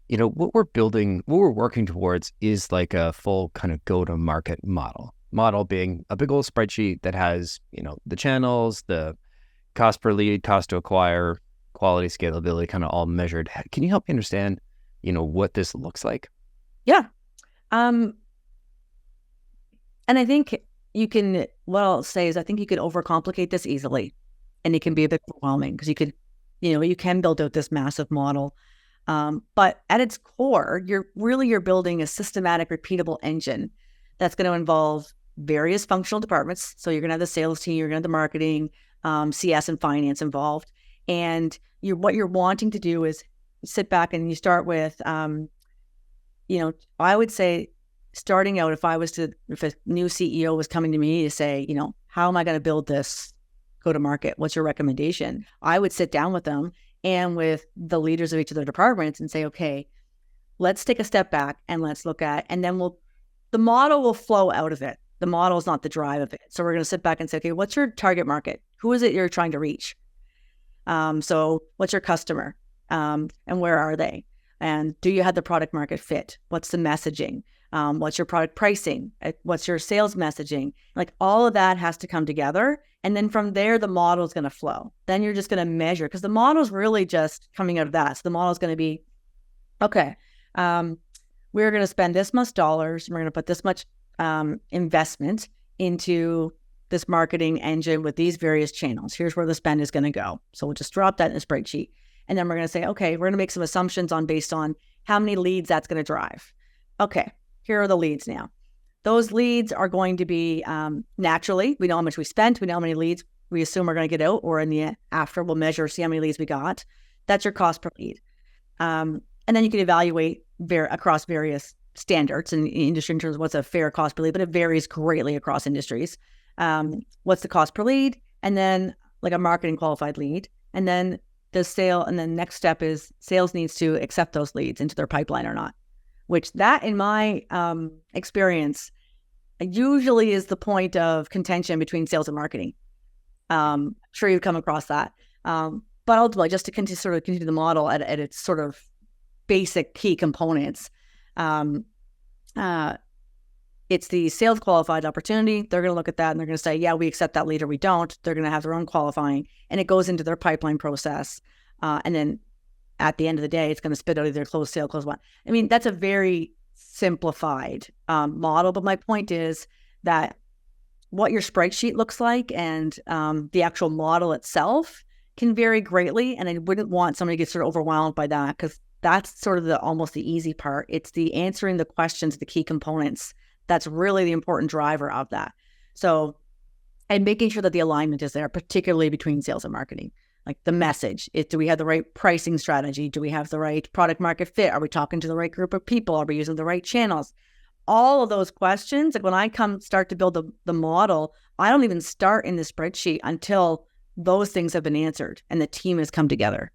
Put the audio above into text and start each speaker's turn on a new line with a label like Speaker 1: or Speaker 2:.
Speaker 1: what we're building, what we're working towards is like a full kind of go-to-market model. Model being a big old spreadsheet that has, the channels, the cost per lead, cost to acquire, quality, scalability, kind of all measured. Can you help me understand, what this looks like?
Speaker 2: Yeah. And I think what I'll say is I think you could overcomplicate this easily, and it can be a bit overwhelming because you can build out this massive model. But at its core, you're building a systematic, repeatable engine that's going to involve various functional departments. So you're going to have the sales team, you're going to have the marketing, CS and finance involved. And what you're wanting to do is sit back and you start with, I would say starting out, if a new CEO was coming to me to say, how am I going to build this go to market? What's your recommendation? I would sit down with them and with the leaders of each of their departments and say, okay, let's take a step back and let's look at, and then the model will flow out of it. The model is not the drive of it. So we're going to sit back and say, okay, what's your target market? Who is it you're trying to reach? So what's your customer? And where are they? And do you have the product market fit? What's the messaging? What's your product pricing? What's your sales messaging? Like all of that has to come together. And then from there, the model is going to flow. Then you're just going to measure because the model is really just coming out of that. So the model is going to be, okay, we're going to spend this much dollars. We're going to put this much investment into this marketing engine with these various channels. Here's where the spend is going to go. So we'll just drop that in a spreadsheet. And then we're going to say, okay, we're going to make some assumptions based on how many leads that's going to drive. Okay, here are the leads now. Those leads are going to be naturally, we know how much we spent, we know how many leads we assume we're going to get out, or in the after, we'll measure, see how many leads we got. That's your cost per lead. And then you can evaluate across various standards in industry in terms of what's a fair cost per lead, but it varies greatly across industries. What's the cost per lead? And then like a marketing qualified lead. And then and then next step is sales needs to accept those leads into their pipeline or not, which that in my experience usually is the point of contention between sales and marketing. I'm sure you've come across that. But ultimately, just to continue the model at its sort of basic key components, it's the sales qualified opportunity. They're going to look at that and they're going to say, yeah, we accept that lead or we don't. They're going to have their own qualifying and it goes into their pipeline process. And then at the end of the day, it's going to spit out either closed sale, closed one. I mean, that's a very simplified model. But my point is that what your spreadsheet looks like and the actual model itself can vary greatly. And I wouldn't want somebody to get sort of overwhelmed by that because that's sort of almost the easy part. It's the answering the questions, the key components. That's really the important driver of that. So, and making sure that the alignment is there, particularly between sales and marketing. Like the message, do we have the right pricing strategy? Do we have the right product market fit? Are we talking to the right group of people? Are we using the right channels? All of those questions, like when I start to build the model, I don't even start in the spreadsheet until those things have been answered and the team has come together.